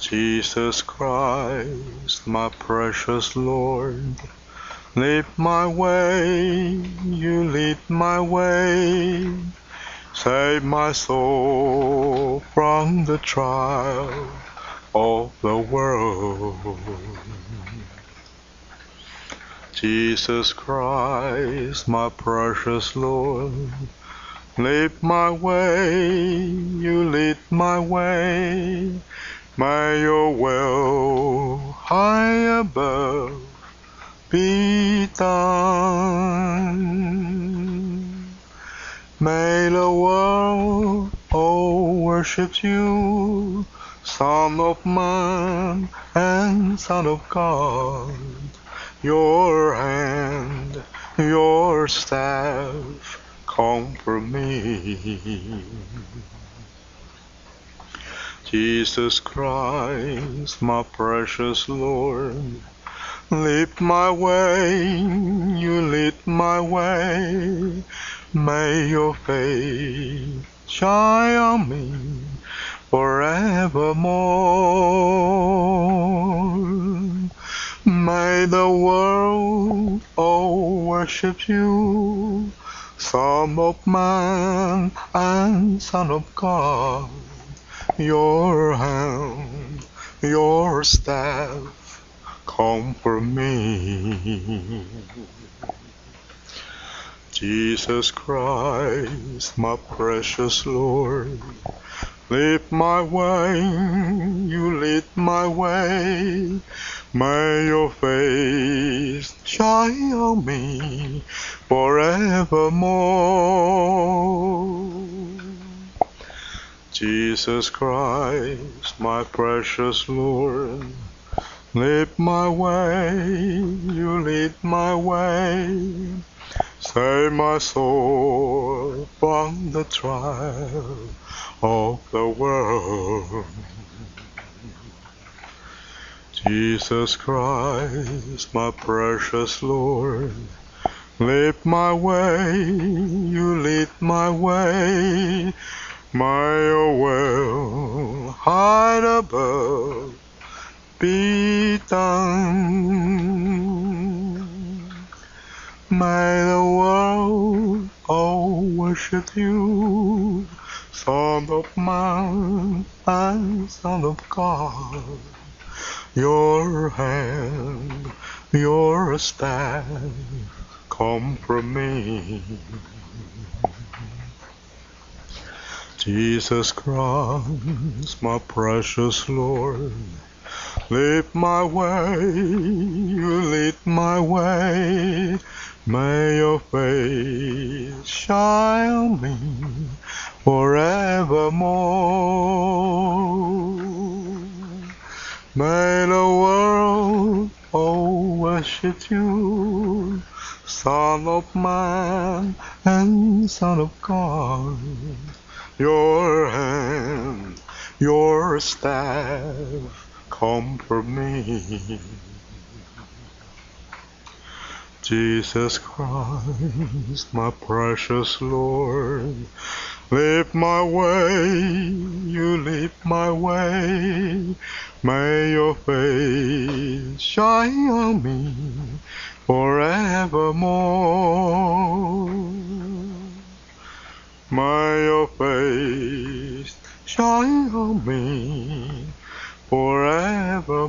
Jesus Christ, my precious Lord, lead my way, you lead my way. Save my soul from the trial of the world. Jesus Christ, my precious Lord, lead my way, you lead my way. May your will high above be done. May the world all worship you, Son of Man and Son of God. Your hand, your staff, comfort me. Jesus Christ, my precious Lord, lead my way, you lead my way. May your face shine on me forevermore. May the world all worship you, Son of Man and Son of God. Your hand, your staff, comfort me. Jesus Christ, my precious Lord, lead my way, you lead my way. May your face shine on me forevermore. Jesus Christ, my precious Lord, lead my way, you lead my way. Save my soul from the trial of the world. Jesus Christ, my precious Lord, lead my way, you lead my way. May your will high above be done. May the world all worship you, Son of Man and Son of God. Your hand, your staff, comfort me. Jesus Christ, my precious Lord, lead my way, you lead my way. May your face shine on me forevermore. May the world all worship you, Son of Man and Son of God. Your hand, your staff, comfort me. Jesus Christ, my precious Lord, lead my way, you lead my way. May your face shine on me forevermore. May your face shine on me forevermore.